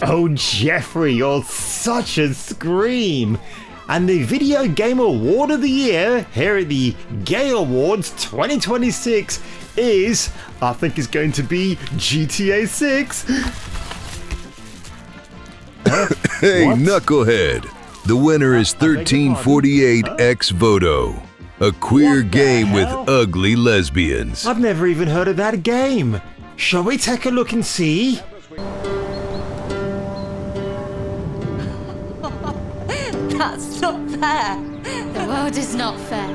Oh, Jeffrey, you're such a scream. And the Video Game Award of the Year here at the Gay Awards 2026 is, I think it's going to be GTA 6. Hey, What? Knucklehead. The winner is 1348 Ex Voto, a queer What the game with hell? ugly lesbians. I've never even heard of that game. Shall we take a look and see? That's not fair. The world is not fair.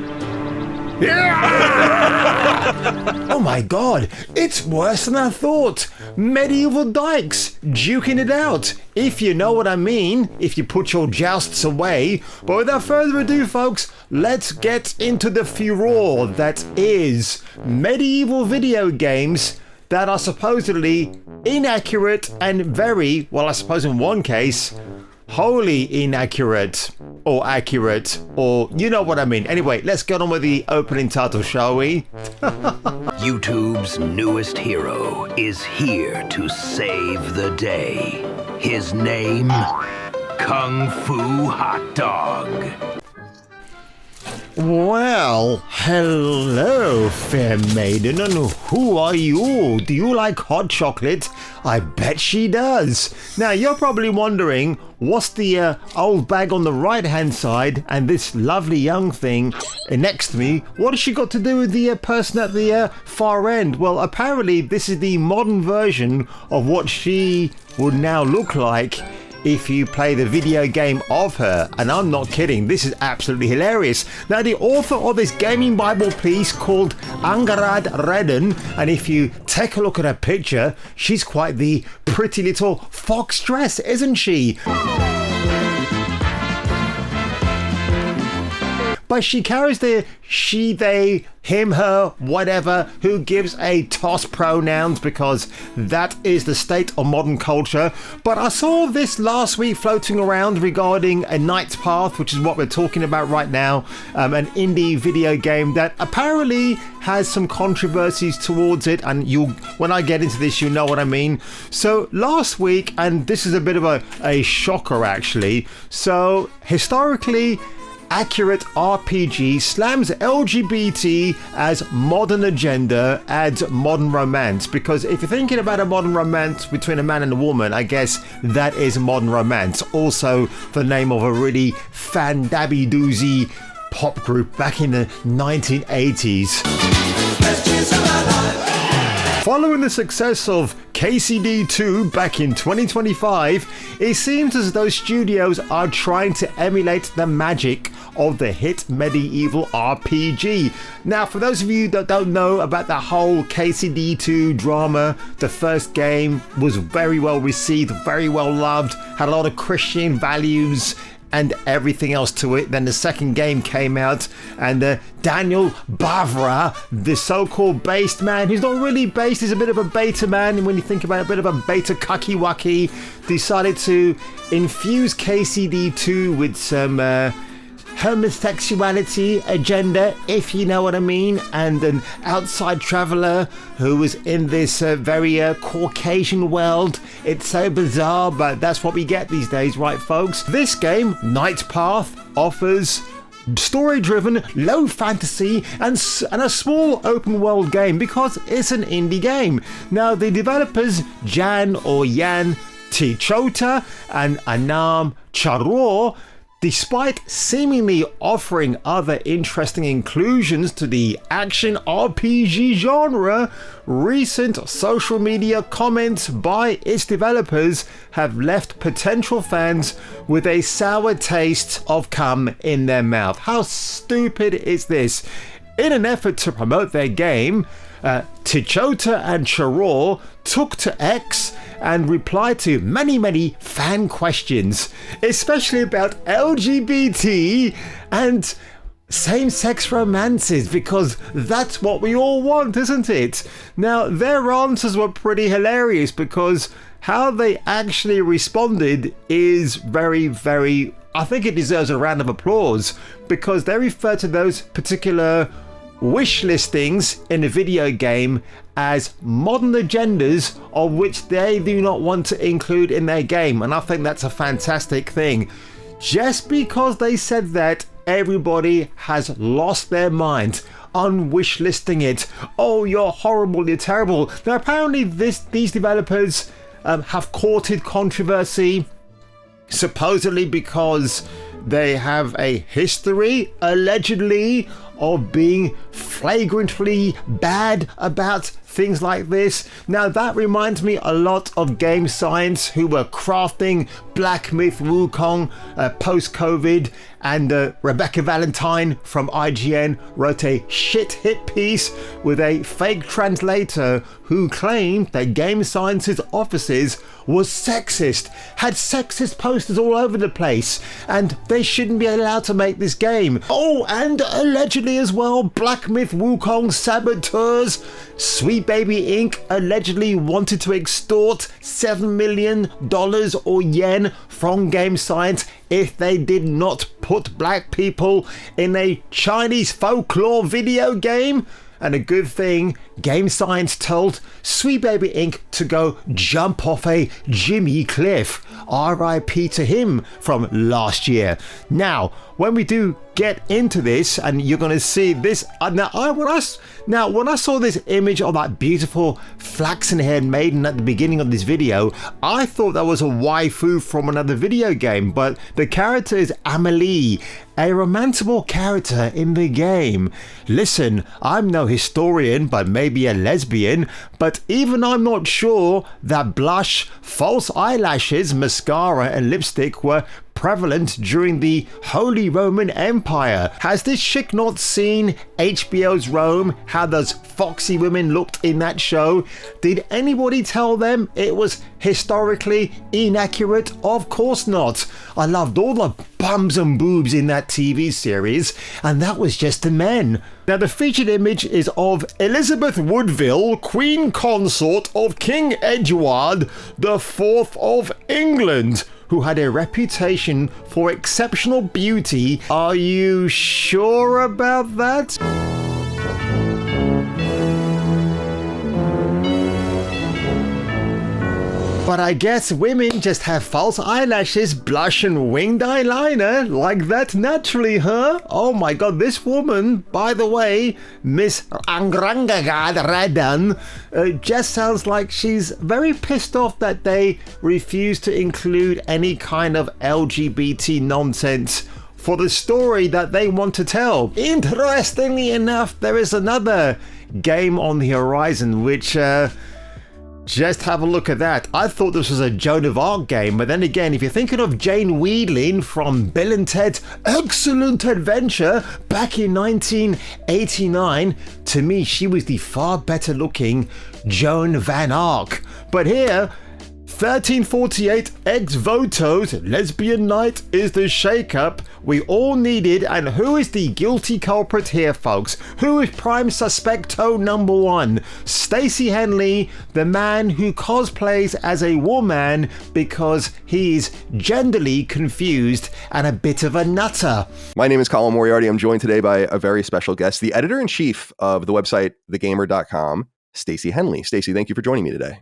Oh my god, it's worse than I thought. Medieval dykes duking it out, if you know what I mean, if you put your jousts away. But without further ado, folks, let's get into the furore that is medieval video games that are supposedly inaccurate and very, well, I suppose in one case, wholly inaccurate or accurate, or you know what I mean. Anyway, let's get on with the opening title, shall we? YouTube's newest hero is here to save the day. His name, Kung Fu Hot Dog. Well, hello, fair maiden, and who are you? Do you like hot chocolate? I bet she does. Now, you're probably wondering, what's the old bag on the right-hand side and this lovely young thing next to me? What has she got to do with the person at the far end? Well, apparently, this is the modern version of what she would now look like if you play the video game of her, and I'm not kidding, this is absolutely hilarious. Now, the author of this gaming bible piece called Angarad Redden, and if you take a look at her picture, she's quite the pretty little fox dress, isn't she? But she carries the she, they, him, her, whatever, who gives a toss pronouns because that is the state of modern culture. But I saw this last week floating around regarding A Knight's Path, which is what we're talking about right now, an indie video game that apparently has some controversies towards it, and when I get into this, you know what I mean. So last week, and this is a bit of a shocker actually, so historically accurate RPG slams LGBT as modern agenda, adds modern romance. Because if you're thinking about a modern romance between a man and a woman, I guess that is modern romance. Also the name of a really fan-dabby-doozy pop group back in the 1980s. Following the success of KCD2 back in 2025, it seems as though studios are trying to emulate the magic of the hit medieval RPG. Now, for those of you that don't know about the whole KCD2 drama, the first game was very well received, very well loved, had a lot of Christian values and everything else to it. Then the second game came out, and Daniel Bavra, the so-called based man, who's not really based, he's a bit of a beta man, and when you think about it, a bit of a beta cucky-wucky, decided to infuse KCD2 with some homosexuality agenda, if you know what I mean, and an outside traveler who was in this very Caucasian world. It's so bizarre, but that's what we get these days, right, folks? This game, Knight's Path, offers story-driven, low fantasy, and a small open-world game because it's an indie game. Now, the developers Jan Tichota and Anam Charor, despite seemingly offering other interesting inclusions to the action RPG genre, recent social media comments by its developers have left potential fans with a sour taste of cum in their mouth. How stupid is this? In an effort to promote their game, Tichota and Charor took to X and replied to many fan questions, especially about LGBT and same-sex romances, because that's what we all want, isn't it? Now, their answers were pretty hilarious because how they actually responded is very, I think it deserves a round of applause, because they refer to those particular wish listings in a video game as modern agendas of which they do not want to include in their game. And I think that's a fantastic thing. Just because they said that, everybody has lost their mind on wishlisting it. Oh, you're horrible, you're terrible. Now apparently these developers have courted controversy, supposedly because they have a history, allegedly, of being flagrantly bad about things like this. Now that reminds me a lot of Game Science, who were crafting Black Myth Wukong post-COVID, and Rebecca Valentine from IGN wrote a shit hit piece with a fake translator who claimed that Game Science's offices was sexist, had sexist posters all over the place, and they shouldn't be allowed to make this game. Oh, and allegedly as well, Black Myth Wukong saboteurs, Sweet Baby Inc. allegedly wanted to extort $7 million or yen from Game Science if they did not put black people in a Chinese folklore video game. And a good thing, Game Science told Sweet Baby Inc. to go jump off a Jimmy cliff. RIP to him from last year. Now, when we do get into this, and you're going to see this, when I saw this image of that beautiful flaxen-haired maiden at the beginning of this video, I thought that was a waifu from another video game, but the character is Amelie, a romanceable character in the game. Listen, I'm no historian, but maybe a lesbian, but even I'm not sure that blush, false eyelashes, mascara and lipstick were prevalent during the Holy Roman Empire. Has this chick not seen HBO's Rome, how those foxy women looked in that show? Did anybody tell them it was historically inaccurate? Of course not. I loved all the bums and boobs in that TV series, and that was just the men. Now the featured image is of Elizabeth Woodville, Queen Consort of King Edward IV of England, who had a reputation for exceptional beauty. Are you sure about that? But I guess women just have false eyelashes, blush and winged eyeliner like that naturally, huh? Oh my god, this woman, by the way, Miss Angrangagad Radan, just sounds like she's very pissed off that they refuse to include any kind of LGBT nonsense for the story that they want to tell. Interestingly enough, there is another game on the horizon which just have a look at that. I thought this was a Joan of Arc game, but then again, if you're thinking of Jane Wheadling from Bill and Ted's Excellent Adventure back in 1989, to me she was the far better looking Joan Van Arc. But here, 1348 ex votos, Lesbian Night is the shake-up we all needed. And who is the guilty culprit here, folks? Who is prime suspecto number one? Stacey Henley, the man who cosplays as a woman because he's genderly confused and a bit of a nutter. My name is Colin Moriarty. I'm joined today by a very special guest, the editor-in-chief of the website thegamer.com, Stacey Henley. Stacey, thank you for joining me today.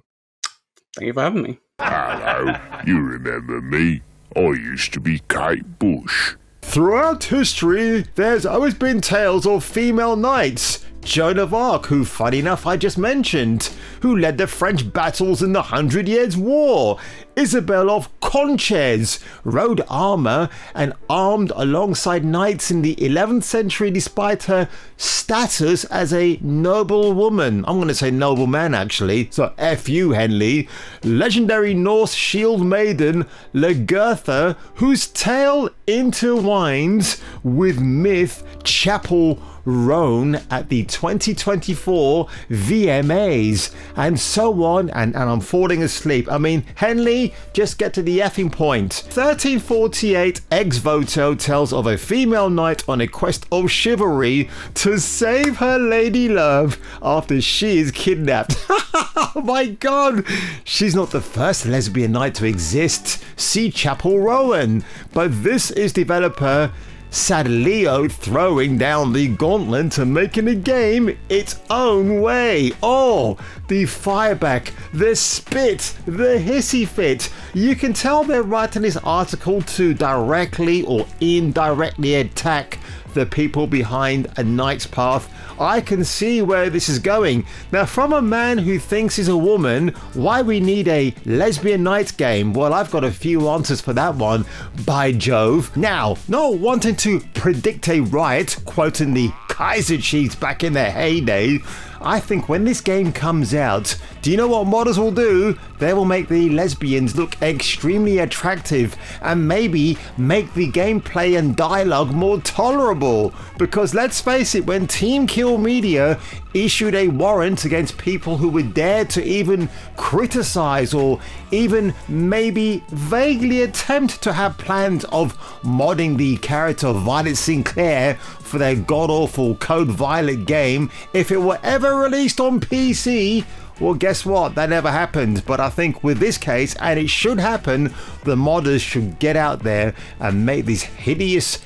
Thank you for having me. Hello, you remember me? I used to be Kate Bush. Throughout history, there's always been tales of female knights. Joan of Arc, who, funny enough, I just mentioned, who led the French battles in the 100 Years' War. Isabel of Conches rode armor and armed alongside knights in the 11th century despite her status as a noble woman. I'm going to say noble man, actually, so F you, Henley. Legendary Norse shield maiden Lagertha, whose tale intertwines with myth, Chapel Roan at the 2024 VMAs, and so on, and I'm falling asleep. I mean, Henley, just get to the effing point. 1348 ex voto tells of a female knight on a quest of chivalry to save her lady love after she is kidnapped. Oh my god, she's not the first lesbian knight to exist. See Chapel Rowan. But this is developer Sad Leo throwing down the gauntlet and making the game its own way. Oh, the fireback, the spit, the hissy fit. You can tell they're writing this article to directly or indirectly attack the people behind A Knight's Path. I can see where this is going. Now, from a man who thinks he's a woman, why we need a lesbian knight game? Well, I've got a few answers for that one, by Jove. Now, not wanting to predict a riot, quoting the Kaiser Chiefs back in their heyday, I think when this game comes out, do you know what modders will do? They will make the lesbians look extremely attractive and maybe make the gameplay and dialogue more tolerable. Because let's face it, when Team Kill Media issued a warrant against people who would dare to even criticize or even maybe vaguely attempt to have plans of modding the character of Violet Sinclair for their god-awful Code Violet game, if it were ever released on PC, well, guess what? That never happened. But I think with this case, and it should happen, the modders should get out there and make these hideous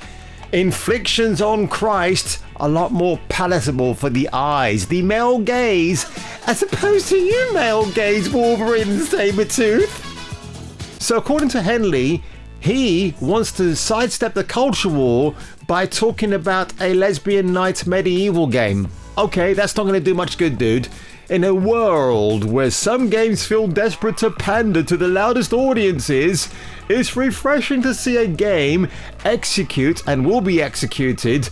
inflictions on Christ a lot more palatable for the eyes, the male gaze, as opposed to you male gaze, Wolverine and Sabretooth. So according to Henley, he wants to sidestep the culture war by talking about a lesbian knight medieval game. Okay, that's not going to do much good, dude. In a world where some games feel desperate to pander to the loudest audiences, it's refreshing to see a game execute and will be executed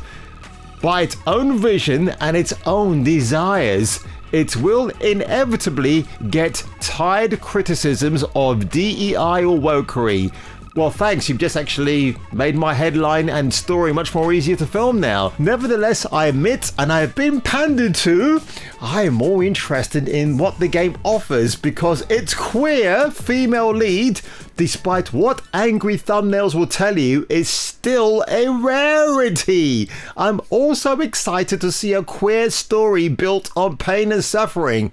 by its own vision and its own desires. It will inevitably get tired criticisms of DEI or wokery. Well, thanks, you've just actually made my headline and story much more easier to film now. Nevertheless, I admit, and I have been pandered to, I am more interested in what the game offers because its queer female lead, despite what angry thumbnails will tell you, is still a rarity. I'm also excited to see a queer story built on pain and suffering.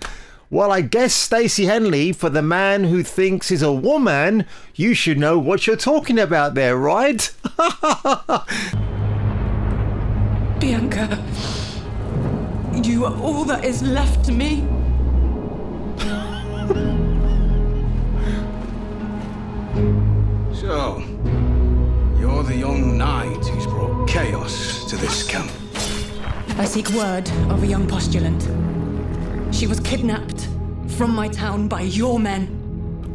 Well, I guess Stacey Henley, for the man who thinks he's a woman, you should know what you're talking about there, right? Bianca, you are all that is left to me. So, you're the young knight who's brought chaos to this camp. I seek word of a young postulant. She was kidnapped from my town by your men.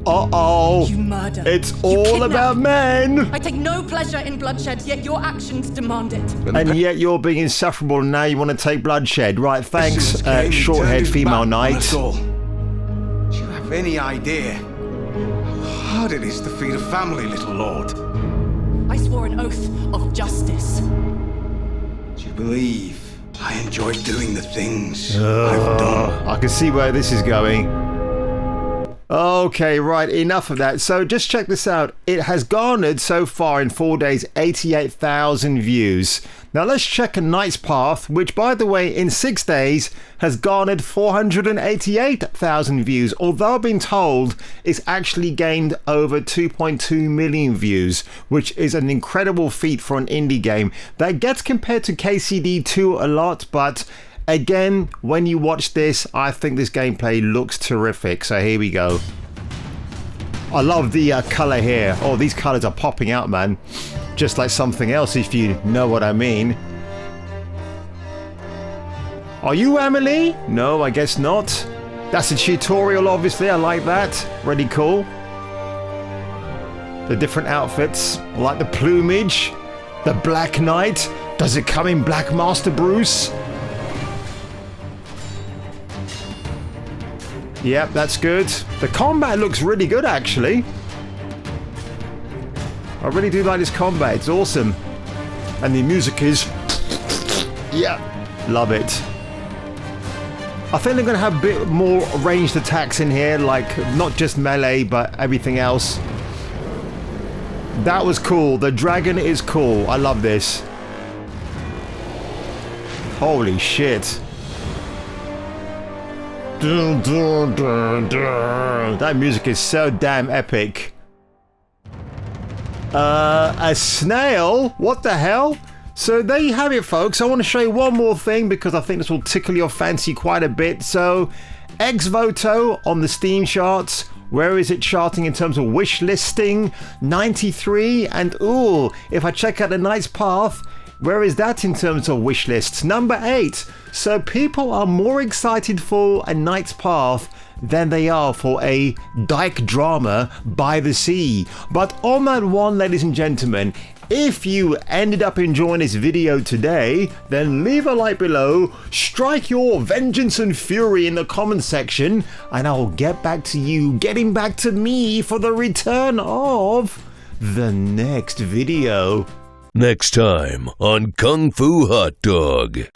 Uh-oh. You murder. It's all about men. I take no pleasure in bloodshed, yet your actions demand it. And yet you're being insufferable and now you want to take bloodshed. Right, thanks, short-haired female knight. Do you have any idea how hard it is to feed a family, little lord? I swore an oath of justice. Do you believe I enjoy doing the things I've done? I can see where this is going. Okay, right, enough of that. So just check this out. It has garnered so far in 4 days 88,000 views. Now let's check A Knight's Path, which by the way in 6 days has garnered 488,000 views, although I've been told it's actually gained over 2.2 million views, which is an incredible feat for an indie game. That gets compared to KCD2 a lot, but again, when you watch this, I think this gameplay looks terrific. So here we go. I love the color here. Oh, these colors are popping out, man. Just like something else, if you know what I mean. Are you Emily? No, I guess not. That's a tutorial, obviously. I like that. Really cool. The different outfits. I like the plumage. The Black Knight. Does it come in Black Master Bruce? Yep, that's good. The combat looks really good, actually. I really do like this combat. It's awesome. And the music is... yeah, love it. I think they're going to have a bit more ranged attacks in here, like not just melee, but everything else. That was cool. The dragon is cool. I love this. Holy shit. Dun, dun, dun, dun. That music is so damn epic. A snail? What the hell? So there you have it, folks. I want to show you one more thing because I think this will tickle your fancy quite a bit. So, Ex Voto on the Steam charts. Where is it charting in terms of wish listing? 93. And ooh, if I check out the Knight's Path, where is that in terms of wish lists? Number 8. So people are more excited for a Knight's Path than they are for a dyke drama by the sea. But on that one, ladies and gentlemen, if you ended up enjoying this video today, then leave a like below, strike your vengeance and fury in the comment section, and I'll get back to you, getting back to me for the return of the next video. Next time on Kung Fu Hot Dog.